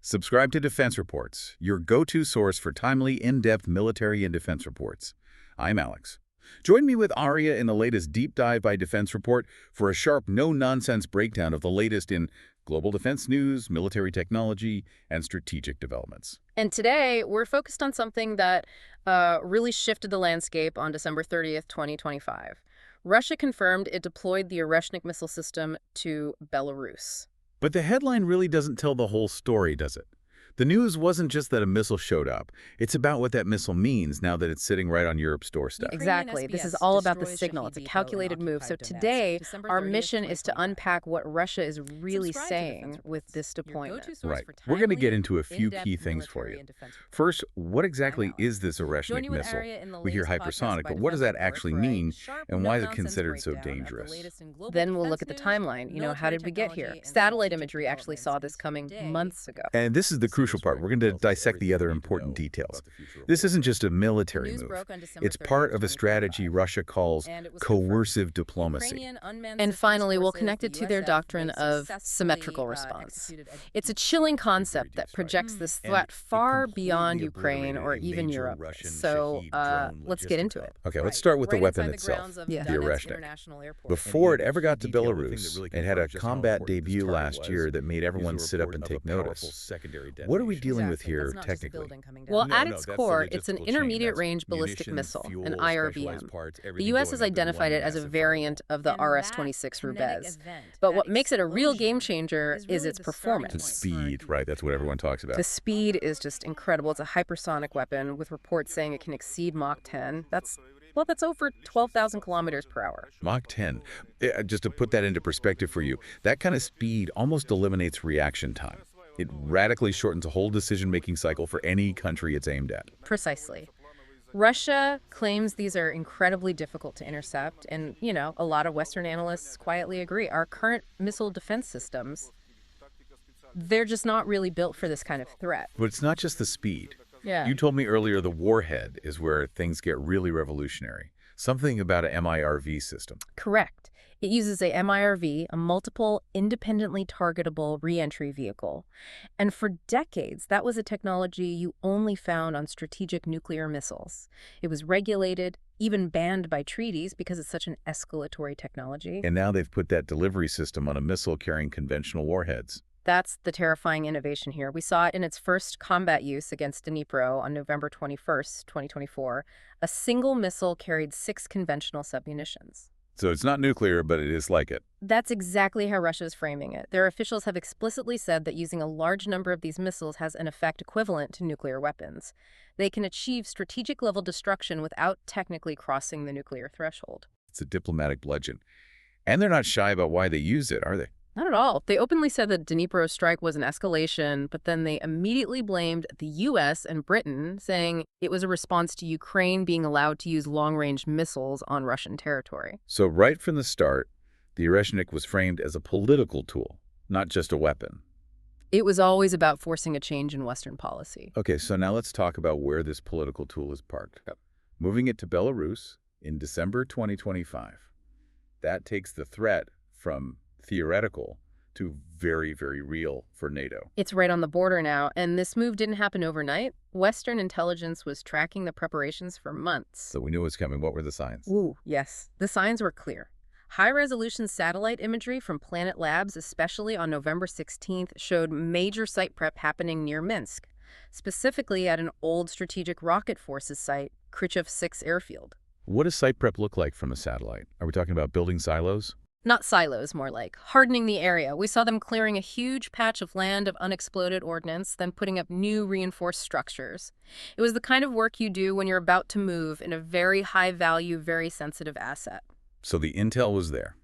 Subscribe to Defense Reports, your go-to source for timely, in-depth military and defense reports. I'm Alex. Join me with Aria in the latest Deep Dive by Defense Report for a sharp, no-nonsense breakdown of the latest in global defense news, military technology, and strategic developments. And today, we're focused on something that really shifted the landscape on December 30th, 2025. Russia confirmed it deployed the Oreshnik missile system to Belarus. But the headline really doesn't tell the whole story, does it? The news wasn't just that a missile showed up. It's about what that missile means now that it's sitting right on Europe's doorstep. Exactly. This is all about the signal. It's a calculated move. So today, our mission is to unpack what Russia is really saying with this deployment. Right. We're going to get into a few key things for you. First, what exactly is this Oreshnik missile? We hear hypersonic, but what does that actually mean, and why is it considered so dangerous? Then we'll look at the timeline. How did we get here? Satellite imagery actually saw this coming months ago. And this is the crucial part. We're going to dissect the other important details. This isn't just a military move. It's part of a strategy Russia calls coercive diplomacy. And finally, we'll connect it to their doctrine of symmetrical response. It's a chilling concept that projects this threat far beyond Ukraine or even Europe. So let's get into it. Okay, let's start with the weapon itself, the Oreshnik. Before it ever got to Belarus, it had a combat debut last year that made everyone sit up and take notice. What are we dealing with here technically? Well, at its core, it's an intermediate-range ballistic missile, an IRBM. The U.S. has identified it as a variant of the RS-26 Rubez. But what makes it a real game-changer is its performance. The speed, right? That's what everyone talks about. The speed is just incredible. It's a hypersonic weapon with reports saying it can exceed Mach 10. That's over 12,000 kilometers per hour. Mach 10. Just to put that into perspective for you, that kind of speed almost eliminates reaction time. It radically shortens a whole decision-making cycle for any country it's aimed at. Precisely. Russia claims these are incredibly difficult to intercept, and, a lot of Western analysts quietly agree. Our current missile defense systems, they're just not really built for this kind of threat. But it's not just the speed. Yeah. You told me earlier the warhead is where things get really revolutionary. Something about a MIRV system. Correct. It uses a MIRV, a multiple independently targetable reentry vehicle. And for decades, that was a technology you only found on strategic nuclear missiles. It was regulated, even banned by treaties because it's such an escalatory technology. And now they've put that delivery system on a missile carrying conventional warheads. That's the terrifying innovation here. We saw it in its first combat use against Dnipro on November 21st, 2024. A single missile carried 6 conventional submunitions. So it's not nuclear, but it is like it. That's exactly how Russia is framing it. Their officials have explicitly said that using a large number of these missiles has an effect equivalent to nuclear weapons. They can achieve strategic-level destruction without technically crossing the nuclear threshold. It's a diplomatic bludgeon. And they're not shy about why they use it, are they? Not at all. They openly said that Dnipro's strike was an escalation, but then they immediately blamed the U.S. and Britain, saying it was a response to Ukraine being allowed to use long-range missiles on Russian territory. So right from the start, the Oreshnik was framed as a political tool, not just a weapon. It was always about forcing a change in Western policy. Okay, so now let's talk about where this political tool is parked. Moving it to Belarus in December 2025. That takes the threat from theoretical to very, very real for NATO. It's right on the border now, and this move didn't happen overnight. Western intelligence was tracking the preparations for months. So we knew it was coming. What were the signs? Ooh, yes. The signs were clear. High-resolution satellite imagery from Planet Labs, especially on November 16th, showed major site prep happening near Minsk, specifically at an old strategic rocket forces site, Khrushchev 6 airfield. What does site prep look like from a satellite? Are we talking about building silos? Not silos, more like hardening the area. We saw them clearing a huge patch of land of unexploded ordnance, then putting up new reinforced structures. It was the kind of work you do when you're about to move in a very high-value, very sensitive asset. So the intel was there.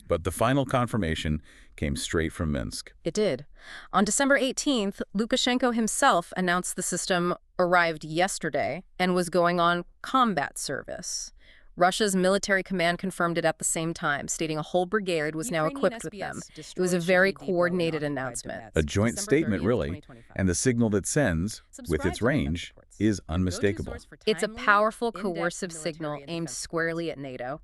But the final confirmation came straight from Minsk. It did. On December 18th, Lukashenko himself announced the system arrived yesterday and was going on combat service. Russia's military command confirmed it at the same time, stating a whole brigade was now equipped with them. It was a very coordinated announcement. A joint statement, really, and the signal that sends, with its range, is unmistakable. It's a powerful, coercive signal aimed squarely at NATO.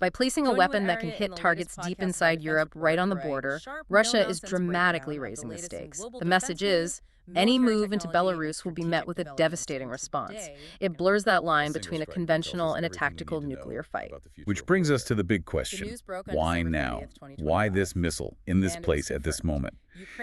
By placing a weapon that can hit targets deep inside Europe right on the border, Russia is dramatically raising the stakes. The message is, any move into Belarus will be met with a devastating response. It blurs that line between a conventional and a tactical nuclear fight. Which brings us to the big question. Why now? Why this missile, in this place, at this moment?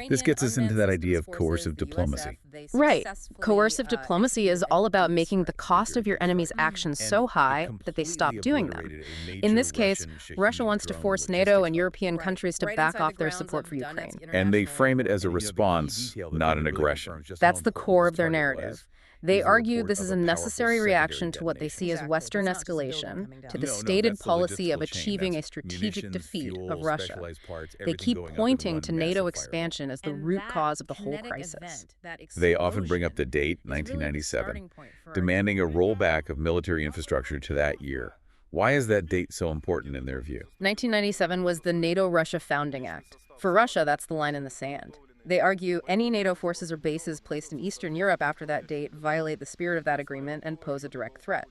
This gets us into that idea of coercive diplomacy. Right. Coercive diplomacy is all about making the cost of your enemy's actions so high that they stop doing them. In this case, Russia wants to force NATO and European countries to back off their support for Ukraine. And they frame it as a response, not an aggression. That's the core of their narrative. They argue this is a necessary reaction to what they see as Western escalation, to the stated policy of achieving a strategic defeat of Russia. They keep pointing to NATO expansion as the root cause of the whole crisis. They often bring up the date, 1997, demanding a rollback of military infrastructure to that year. Why is that date so important in their view? 1997 was the NATO-Russia Founding Act. For Russia, that's the line in the sand. They argue any NATO forces or bases placed in Eastern Europe after that date violate the spirit of that agreement and pose a direct threat.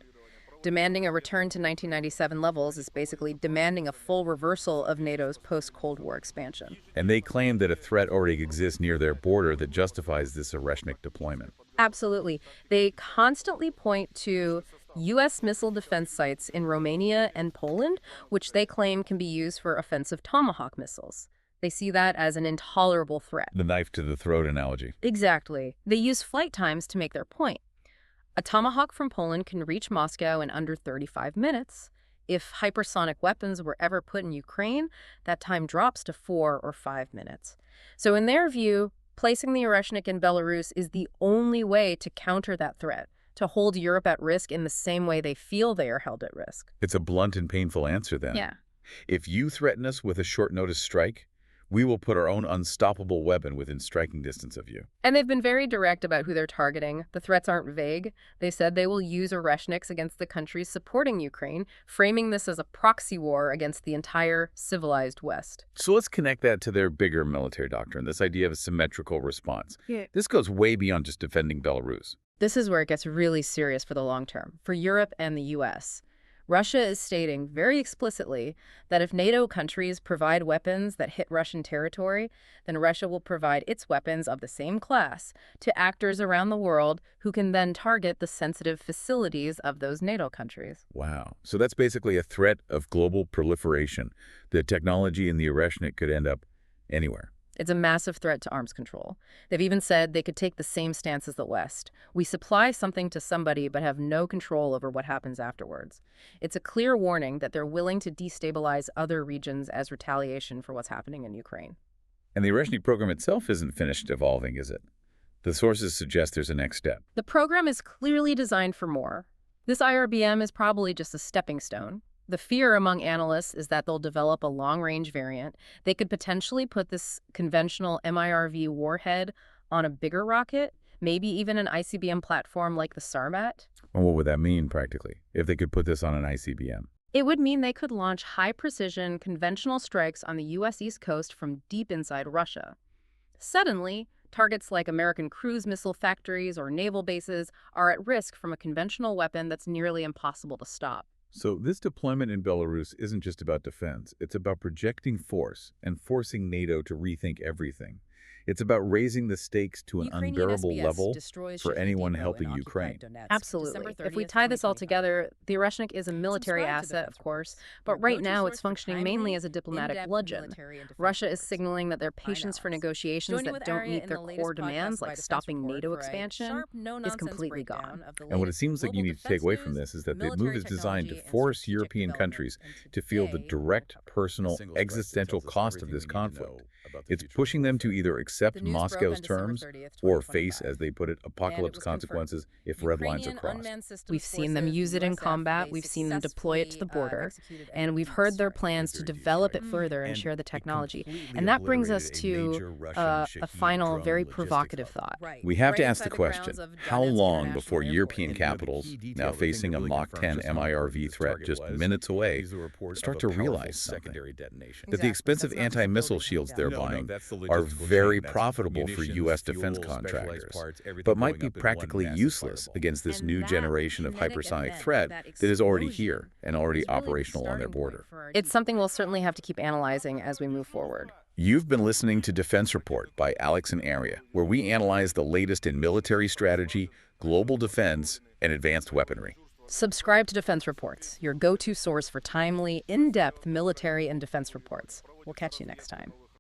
Demanding a return to 1997 levels is basically demanding a full reversal of NATO's post-Cold War expansion. And they claim that a threat already exists near their border that justifies this Oreshnik deployment. Absolutely. They constantly point to U.S. missile defense sites in Romania and Poland, which they claim can be used for offensive Tomahawk missiles. They see that as an intolerable threat. The knife to the throat analogy. Exactly. They use flight times to make their point. A Tomahawk from Poland can reach Moscow in under 35 minutes. If hypersonic weapons were ever put in Ukraine, that time drops to 4 or 5 minutes. So in their view, placing the Oreshnik in Belarus is the only way to counter that threat, to hold Europe at risk in the same way they feel they are held at risk. It's a blunt and painful answer then. Yeah. If you threaten us with a short-notice strike, we will put our own unstoppable weapon within striking distance of you. And they've been very direct about who they're targeting. The threats aren't vague. They said they will use Oreshniks against the countries supporting Ukraine, framing this as a proxy war against the entire civilized West. So let's connect that to their bigger military doctrine, this idea of a symmetrical response. Yeah. This goes way beyond just defending Belarus. This is where it gets really serious for the long term, for Europe and the U.S. Russia is stating very explicitly that if NATO countries provide weapons that hit Russian territory, then Russia will provide its weapons of the same class to actors around the world who can then target the sensitive facilities of those NATO countries. Wow. So that's basically a threat of global proliferation. The technology in the Oreshnik could end up anywhere. It's a massive threat to arms control. They've even said they could take the same stance as the West. We supply something to somebody but have no control over what happens afterwards. It's a clear warning that they're willing to destabilize other regions as retaliation for what's happening in Ukraine. And the Oreshnik program itself isn't finished evolving, is it? The sources suggest there's a next step. The program is clearly designed for more. This IRBM is probably just a stepping stone. The fear among analysts is that they'll develop a long-range variant. They could potentially put this conventional MIRV warhead on a bigger rocket, maybe even an ICBM platform like the Sarmat. And what would that mean, practically, if they could put this on an ICBM? It would mean they could launch high-precision conventional strikes on the U.S. East Coast from deep inside Russia. Suddenly, targets like American cruise missile factories or naval bases are at risk from a conventional weapon that's nearly impossible to stop. So this deployment in Belarus isn't just about defense. It's about projecting force and forcing NATO to rethink everything. It's about raising the stakes to an unbearable level for anyone helping Ukraine. Absolutely. If we tie this all together, the Oreshnik is a military asset, of course, but right now it's functioning mainly as a diplomatic bludgeon. Russia is signaling that their patience for negotiations that don't meet their core demands, like stopping NATO expansion, is completely gone. And what it seems like you need to take away from this is that the move is designed to force European countries to feel the direct, personal, existential cost of this conflict. It's pushing them to either accept Moscow's terms or face, as they put it, apocalypse consequences if red lines are crossed. We've seen them use it in combat, we've seen them deploy it to the border, and we've heard their plans to develop it further and share the technology. And that brings us to a final, very provocative thought. We have to ask the question, how long before European capitals, now facing a Mach 10 MIRV threat just minutes away, start to realize something? That the expensive anti-missile shields they're modifying are very profitable for U.S. defense contractors, but might be practically useless against this new generation of hypersonic threat that is already here and already operational on their border. It's something we'll certainly have to keep analyzing as we move forward. You've been listening to Defense Report by Alex and Aria, where we analyze the latest in military strategy, global defense, and advanced weaponry. Subscribe to Defense Reports, your go-to source for timely, in-depth military and defense reports. We'll catch you next time.